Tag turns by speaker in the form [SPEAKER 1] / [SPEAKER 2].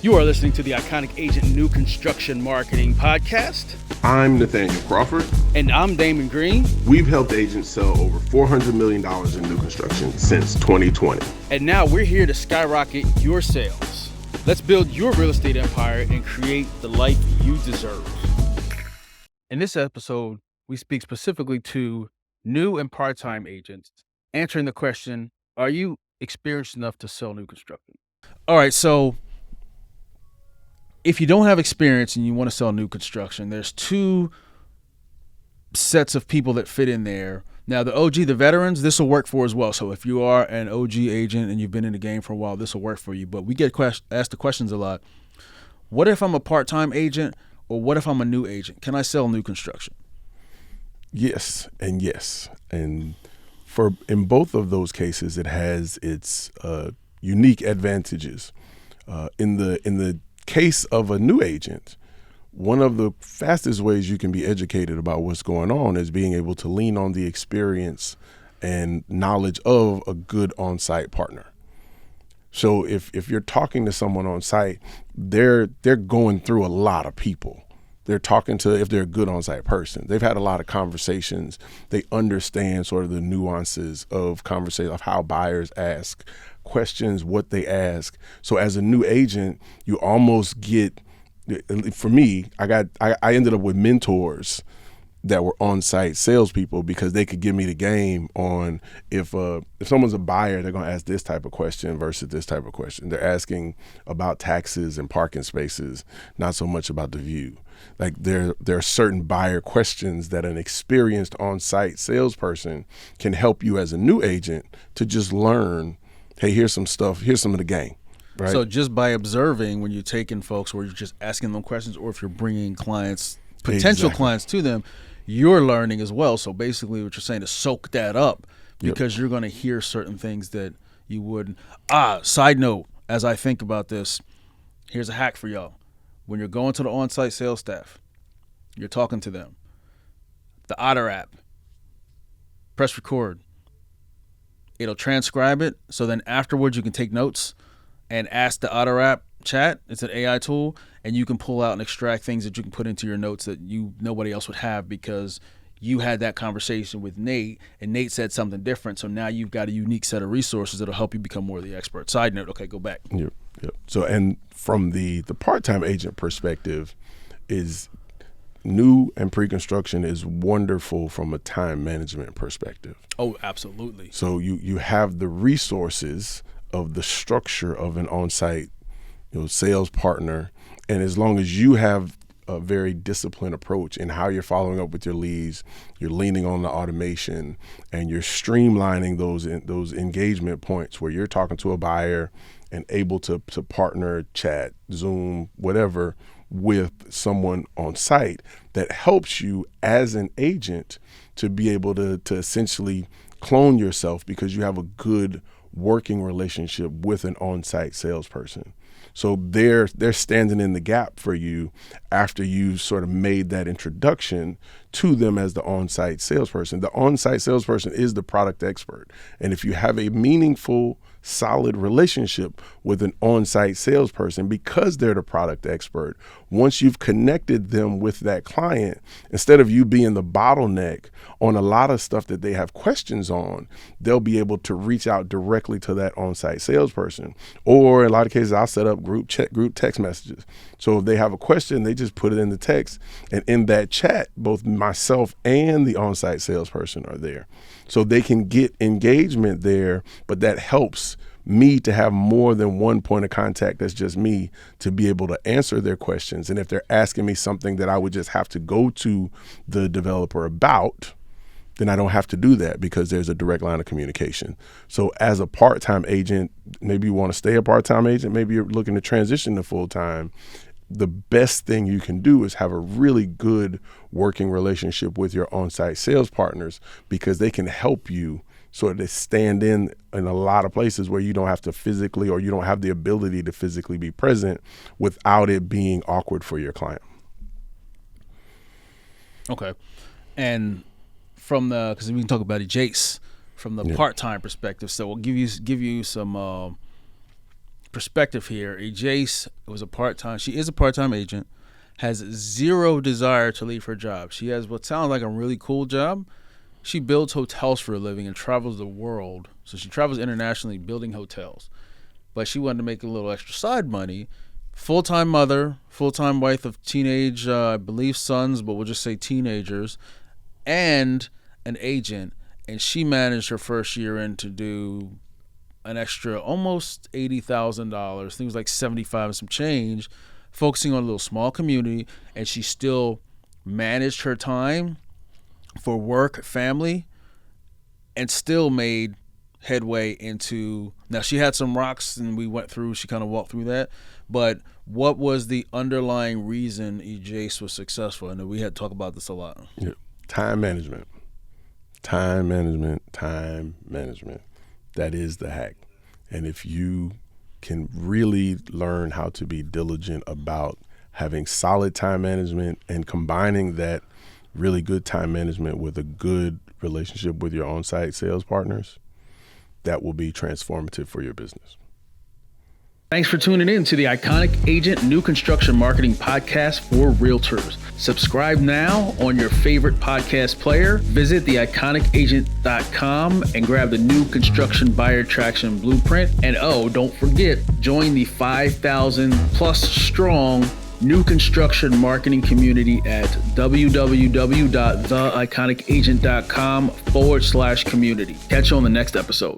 [SPEAKER 1] You are listening to the Iconic Agent New Construction Marketing Podcast.
[SPEAKER 2] I'm Nathaniel Crawford.
[SPEAKER 1] And I'm Damon Green.
[SPEAKER 2] We've helped agents sell over $400 million in new construction since 2020.
[SPEAKER 1] And now we're here to skyrocket your sales. Let's build your real estate empire and create the life you deserve. In this episode, we speak specifically to new and part-time agents, answering the question, are you experienced enough to sell new construction? All right, so if you don't have experience and you want to sell new construction, there's two sets of people that fit in there. Now, the OG, the veterans, this will work for as well. So if you are an OG agent and you've been in the game for a while, this will work for you. But we get asked the questions a lot. What if I'm a part-time agent, or what if I'm a new agent? Can I sell new construction?
[SPEAKER 2] Yes, and yes. And in both of those cases, it has its unique advantages. In the case of a new agent, one of the fastest ways you can be educated about what's going on is being able to lean on the experience and knowledge of a good on-site partner. So if you're talking to someone on site, they're going through a lot of people. They're talking to, if they're a good on-site person, they've had a lot of conversations. They understand sort of the nuances of conversation, of how buyers ask questions, what they ask. So as a new agent, you almost get, for me, I ended up with mentors that were on-site salespeople because they could give me the game on if someone's a buyer, they're going to ask this type of question versus this type of question. They're asking about taxes and parking spaces, not so much about the view. Like there are certain buyer questions that an experienced on-site salesperson can help you as a new agent to just learn, hey, here's some stuff, here's some of the game. Right?
[SPEAKER 1] So just by observing when you're taking folks or you're just asking them questions, or if you're bringing clients, potential clients to them, you're learning as well. So basically what you're saying is soak that up because you're going to hear certain things that you wouldn't. Side note, as I think about this, here's a hack for y'all. When you're going to the on-site sales staff, you're talking to them. The Otter app, press record. It'll transcribe it. So then afterwards you can take notes and ask the Otter app chat. It's an AI tool, and you can pull out and extract things that you can put into your notes that nobody else would have because you had that conversation with Nate and Nate said something different. So now you've got a unique set of resources that'll help you become more of the expert. Side note, okay, go back.
[SPEAKER 2] Yep. So, and from the part-time agent perspective, is new and pre-construction is wonderful from a time management perspective.
[SPEAKER 1] Oh, absolutely.
[SPEAKER 2] So you have the resources of the structure of an on-site sales partner, and as long as you have a very disciplined approach in how you're following up with your leads, you're leaning on the automation, and you're streamlining those engagement points where you're talking to a buyer and able to partner, chat, Zoom, whatever, with someone on site, that helps you as an agent to be able to essentially clone yourself because you have a good working relationship with an on-site salesperson. So they're standing in the gap for you after you sort of made that introduction to them as the on-site salesperson. The on-site salesperson is the product expert. And if you have a meaningful, solid relationship with an on-site salesperson, because they're the product expert, once you've connected them with that client, instead of you being the bottleneck on a lot of stuff that they have questions on, they'll be able to reach out directly to that on-site salesperson. Or in a lot of cases, I'll set up group text messages. So if they have a question, they just put it in the text, and in that chat, both myself and the on-site salesperson are there. So they can get engagement there, but that helps me to have more than one point of contact that's just me to be able to answer their questions. And if they're asking me something that I would just have to go to the developer about, then I don't have to do that because there's a direct line of communication. So as a part-time agent, maybe you want to stay a part-time agent, maybe you're looking to transition to full-time, the best thing you can do is have a really good working relationship with your on-site sales partners, because they can help you sort of stand in a lot of places where you don't have to physically, or you don't have the ability to physically be present without it being awkward for your client.
[SPEAKER 1] Okay. And because we can talk about it, Jace, from the part-time perspective. So we'll give you some perspective here, Jace was she is a part-time agent, has zero desire to leave her job. She has what sounds like a really cool job. She builds hotels for a living and travels the world. So she travels internationally building hotels. But she wanted to make a little extra side money. Full-time mother, full-time wife of teenage, I believe sons, but we'll just say teenagers, and an agent. And she managed her first year in to do an extra almost $80,000, things like 75 and some change, focusing on a little small community. And she still managed her time for work, family, and still made headway into, now she had some rocks and she kind of walked through that, but what was the underlying reason Jace was successful? And we had talked about this a lot.
[SPEAKER 2] Yeah. Time management. That is the hack. And if you can really learn how to be diligent about having solid time management and combining that really good time management with a good relationship with your on-site sales partners, that will be transformative for your business.
[SPEAKER 1] Thanks for tuning in to the Iconic Agent New Construction Marketing Podcast for Realtors. Subscribe now on your favorite podcast player. Visit theIconicAgent.com and grab the new construction buyer traction blueprint. And don't forget, join the 5,000 plus strong new construction marketing community at www.theIconicAgent.com/community. Catch you on the next episode.